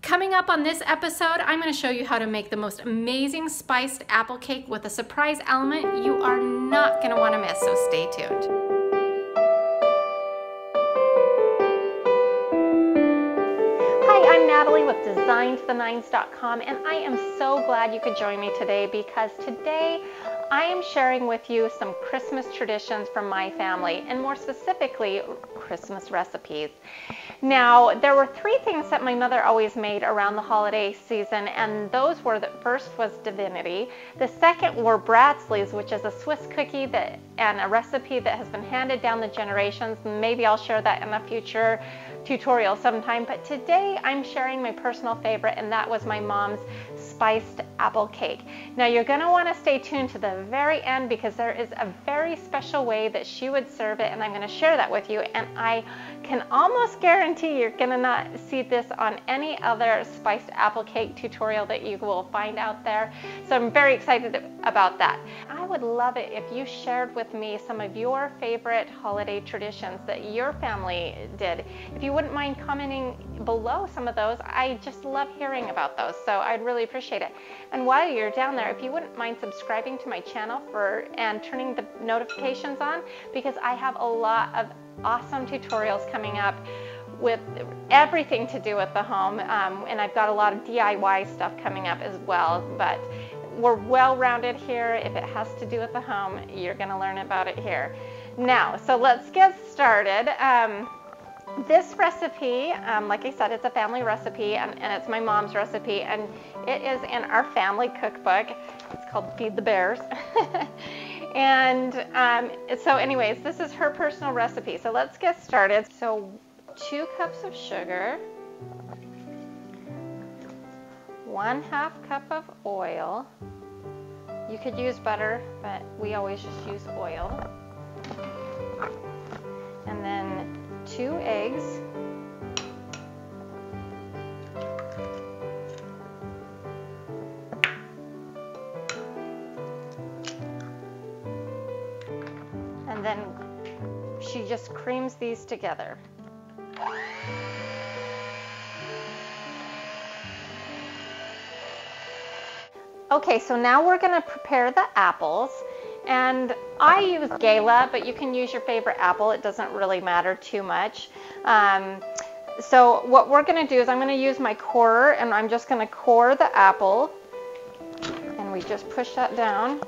Coming up on this episode, I'm going to show you how to make the most amazing spiced apple cake with a surprise element you are not going to want to miss, so stay tuned. Hi, I'm Natalie with DesignToTheNines.com, and I am so glad you could join me today because today I am sharing with you some Christmas traditions from my family, and more specifically, Christmas recipes. Now, there were three things that my mother always made around the holiday season, and those were, the first was divinity. The second were Bratzleys, which is a Swiss cookie and a recipe that has been handed down the generations. Maybe I'll share that in a future tutorial sometime, but today I'm sharing my personal favorite, and that was my mom's spiced apple cake. Now, you're going to want to stay tuned to the very end because there is a very special way that she would serve it, and I'm going to share that with you, and I can almost guarantee you're going to not see this on any other spiced apple cake tutorial that you will find out there. So I'm very excited about that. I would love it if you shared with me some of your favorite holiday traditions that your family did. If you wouldn't mind commenting below some of those, I just love hearing about those, so I'd really appreciate it. And while you're down there, if you wouldn't mind subscribing to my channel and turning the notifications on, because I have a lot of awesome tutorials coming up with everything to do with the home, and I've got a lot of DIY stuff coming up as well, but we're well-rounded here. If it has to do with the home, you're going to learn about it here. Now, so let's get started. This recipe, like I said, it's a family recipe, and it's my mom's recipe, and it is in our family cookbook. It's called Feed the Bears. And so anyways, this is her personal recipe. So let's get started. So 2 cups of sugar, 1/2 cup of oil. You could use butter, but we always just use oil. And then 2 eggs. And then she just creams these together. Okay, so now we're going to prepare the apples. And I use Gala, but you can use your favorite apple. It doesn't really matter too much. So what we're going to do is I'm going to use my corer, and I'm just going to core the apple. And we just push that down.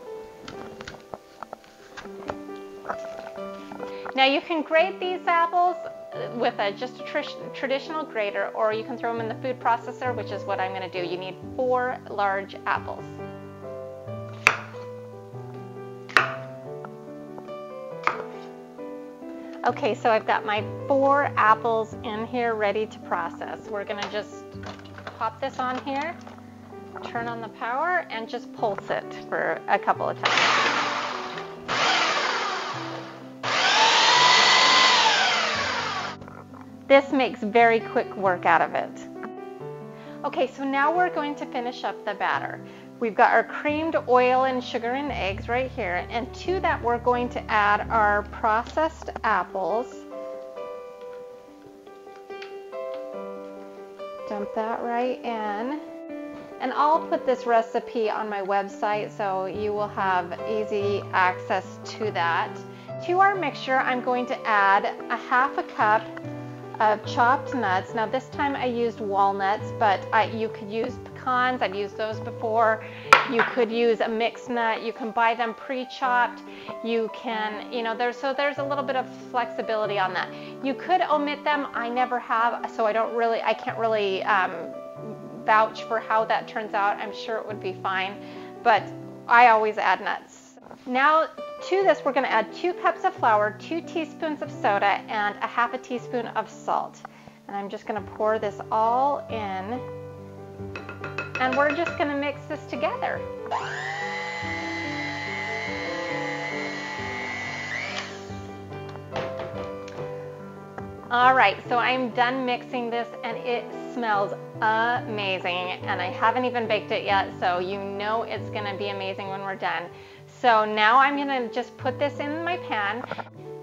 Now you can grate these apples with just a traditional grater, or you can throw them in the food processor, which is what I'm going to do. You need 4 large apples. Okay, so I've got my 4 apples in here ready to process. We're going to just pop this on here, turn on the power, and just pulse it for a couple of times. This makes very quick work out of it. Okay, so now we're going to finish up the batter. We've got our creamed oil and sugar and eggs right here, and to that we're going to add our processed apples. Dump that right in. And I'll put this recipe on my website so you will have easy access to that. To our mixture, I'm going to add 1/2 cup of chopped nuts. Now this time I used walnuts, but you could use pecans. I've used those before. You could use a mixed nut. You can buy them pre-chopped. You can, there's a little bit of flexibility on that. You could omit them. I never have, so I can't really vouch for how that turns out. I'm sure it would be fine, but I always add nuts. Now to this, we're going to add 2 cups of flour, 2 teaspoons of soda, and 1/2 teaspoon of salt. And I'm just going to pour this all in, and we're just going to mix this together. All right, so I'm done mixing this, and it smells amazing, and I haven't even baked it yet, so you know it's going to be amazing when we're done. So now I'm going to just put this in my pan.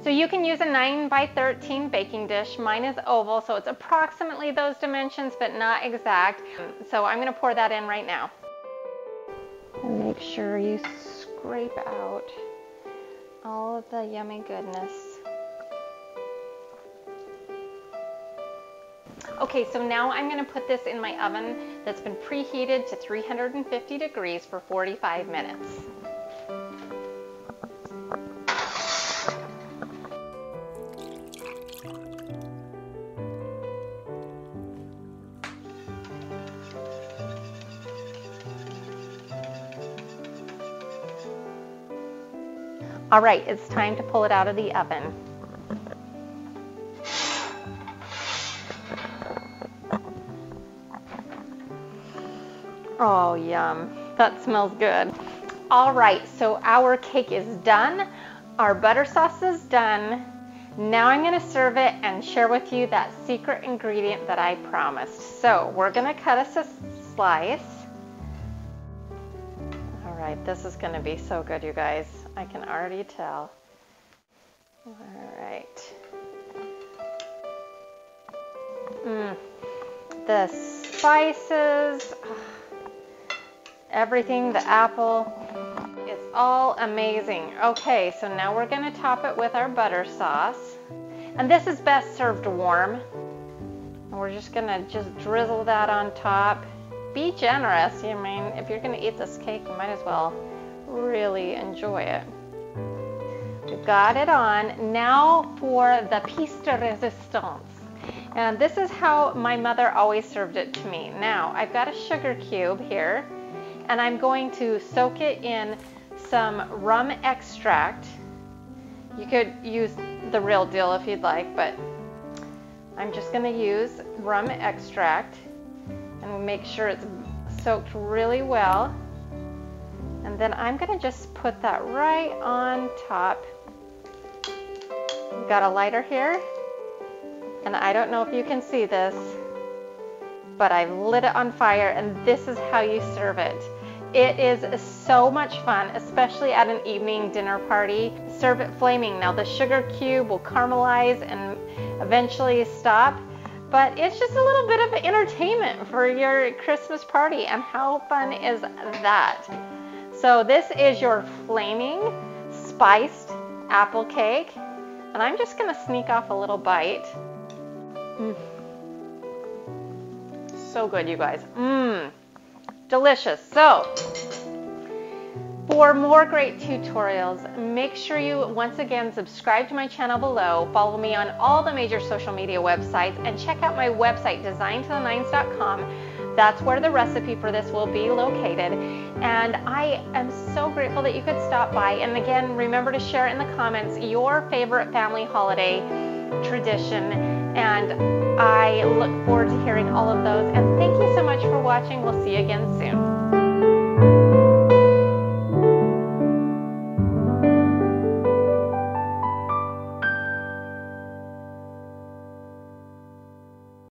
So you can use a 9 by 13 baking dish. Mine is oval, so it's approximately those dimensions, but not exact. So I'm gonna pour that in right now. And make sure you scrape out all of the yummy goodness. Okay, so now I'm gonna put this in my oven that's been preheated to 350 degrees for 45 minutes. All right, it's time to pull it out of the oven. Oh, yum. That smells good. All right, so our cake is done. Our butter sauce is done. Now I'm gonna serve it and share with you that secret ingredient that I promised. So we're gonna cut us a slice. All right, this is gonna be so good, you guys. I can already tell. All right. The spices, everything, the apple, it's all amazing. Okay, so now we're gonna top it with our butter sauce. And this is best served warm. And we're just gonna drizzle that on top. Be generous. I mean, if you're gonna eat this cake, you might as well really enjoy it. We've got it on. Now for the piece de resistance. And this is how my mother always served it to me. Now, I've got a sugar cube here, and I'm going to soak it in some rum extract. You could use the real deal if you'd like, but I'm just gonna use rum extract, and we'll make sure it's soaked really well. And then I'm gonna just put that right on top. We've got a lighter here, and I don't know if you can see this, but I've lit it on fire, and this is how you serve it. It is so much fun, especially at an evening dinner party. Serve it flaming. Now the sugar cube will caramelize and eventually stop, but it's just a little bit of entertainment for your Christmas party, and how fun is that? So this is your flaming spiced apple cake, and I'm just gonna sneak off a little bite. So good, you guys. Delicious. So for more great tutorials, make sure you once again subscribe to my channel below, follow me on all the major social media websites, and check out my website, designtothernines.com. That's where the recipe for this will be located. And I am so grateful that you could stop by. And again, remember to share in the comments your favorite family holiday tradition. And I look forward to hearing all of those. And thank you so much for watching. We'll see you again soon.